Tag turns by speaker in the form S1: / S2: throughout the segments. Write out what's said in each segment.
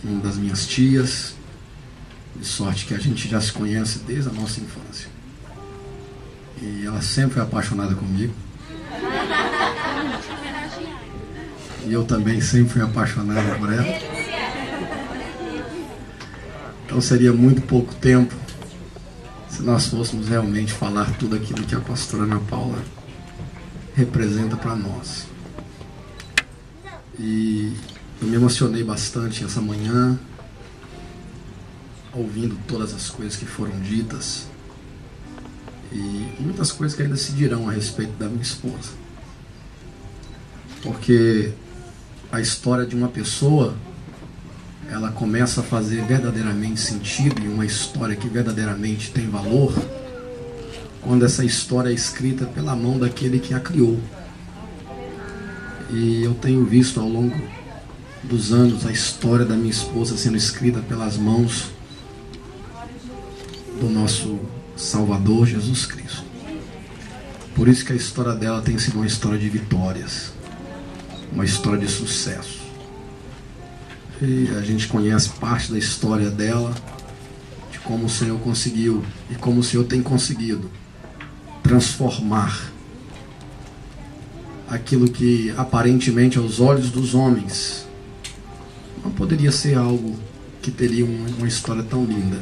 S1: uma das minhas tias, de sorte que a gente já se conhece desde a nossa infância. E ela sempre foi apaixonada comigo. E eu também sempre fui apaixonado por ela. Então seria muito pouco tempo se nós fôssemos realmente falar tudo aquilo que a pastora Ana Paula representa para nós. E eu me emocionei bastante essa manhã, ouvindo todas as coisas que foram ditas e muitas coisas que ainda se dirão a respeito da minha esposa. Porque a história de uma pessoa, ela começa a fazer verdadeiramente sentido, e uma história que verdadeiramente tem valor, quando essa história é escrita pela mão daquele que a criou. E eu tenho visto ao longo dos anos a história da minha esposa sendo escrita pelas mãos do nosso Salvador Jesus Cristo. Por isso que a história dela tem sido uma história de vitórias, uma história de sucesso. E a gente conhece parte da história dela, de como o Senhor conseguiu e como o Senhor tem conseguido transformar aquilo que aparentemente aos olhos dos homens não poderia ser algo que teria uma história tão linda.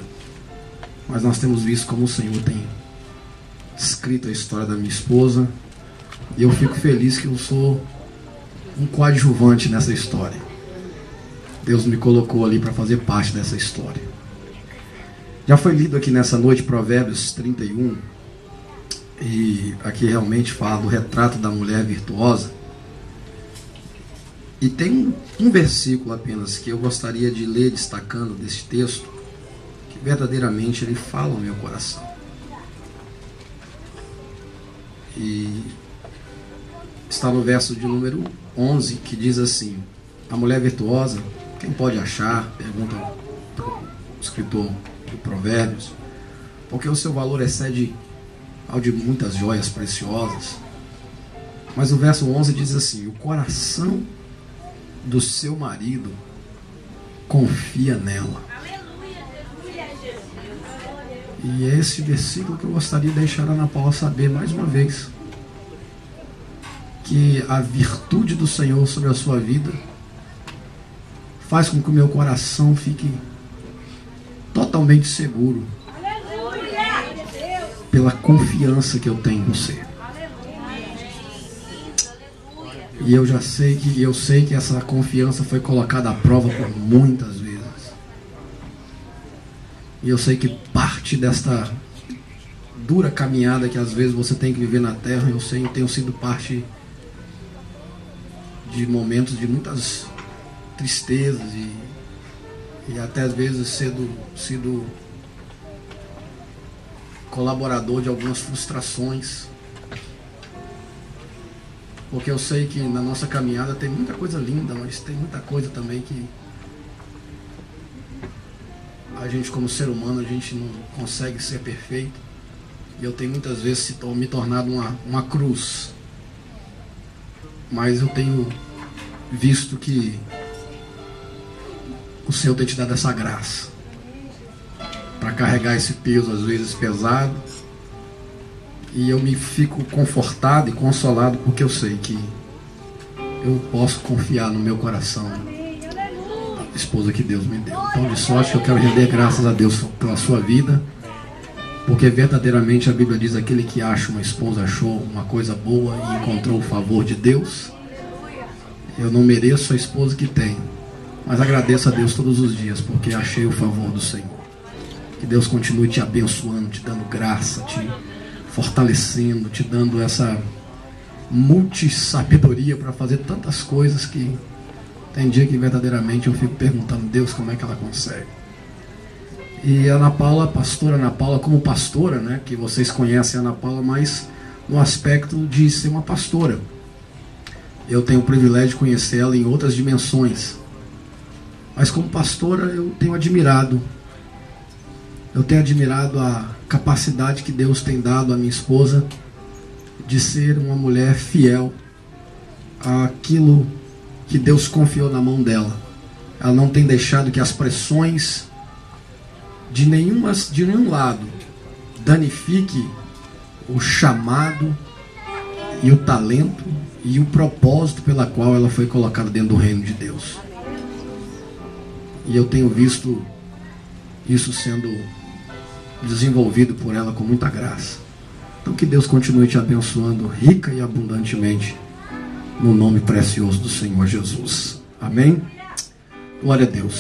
S1: Mas nós temos visto como o Senhor tem escrito a história da minha esposa, e eu fico feliz que eu sou um coadjuvante nessa história. Deus me colocou ali para fazer parte dessa história. Já foi lido aqui nessa noite Provérbios 31, e aqui realmente fala do retrato da mulher virtuosa. E tem um versículo apenas que eu gostaria de ler destacando desse texto, que verdadeiramente ele fala ao meu coração. E está no verso de número 11, que diz assim: a mulher virtuosa, quem pode achar? Pergunta o escritor de Provérbios, porque o seu valor excede ao de muitas joias preciosas. Mas o verso 11 diz assim: o coração do seu marido confia nela. E é esse versículo que eu gostaria de deixar a Ana Paula saber mais uma vez, que a virtude do Senhor sobre a sua vida faz com que o meu coração fique totalmente seguro pela confiança que eu tenho em você. E eu sei que essa confiança foi colocada à prova por muitas vezes. E eu sei que parte desta dura caminhada que às vezes você tem que viver na terra, eu tenho sido parte de momentos de muitas tristezas e até às vezes sido colaborador de algumas frustrações, porque eu sei que na nossa caminhada tem muita coisa linda, mas tem muita coisa também que a gente, como ser humano, a gente não consegue ser perfeito, e eu tenho muitas vezes me tornado uma cruz. Mas eu tenho visto que o Senhor tem te dado essa graça para carregar esse peso às vezes pesado, e eu me fico confortado e consolado porque eu sei que eu posso confiar no meu coração a esposa que Deus me deu. Então, de sorte, eu quero render graças a Deus pela sua vida, porque verdadeiramente a Bíblia diz: aquele que acha uma esposa achou uma coisa boa e encontrou o favor de Deus. Eu não mereço a esposa que tenho, mas agradeço a Deus todos os dias porque achei o favor do Senhor. Que Deus continue te abençoando, te dando graça, te fortalecendo, te dando essa multissabedoria para fazer tantas coisas que tem dia que verdadeiramente eu fico perguntando: Deus, como é que ela consegue? E a Ana Paula, a pastora Ana Paula, como pastora, né, que vocês conhecem a Ana Paula, mas no aspecto de ser uma pastora. Eu tenho o privilégio de conhecer ela em outras dimensões, mas como pastora eu tenho admirado a capacidade que Deus tem dado à minha esposa de ser uma mulher fiel àquilo que Deus confiou na mão dela. ela não tem deixado que as pressões de nenhum lado danifique o chamado e o talento e o propósito pela qual ela foi colocada dentro do reino de Deus. E eu tenho visto isso sendo desenvolvido por ela com muita graça. Então que Deus continue te abençoando rica e abundantemente no nome precioso do Senhor Jesus. Amém? Glória a Deus.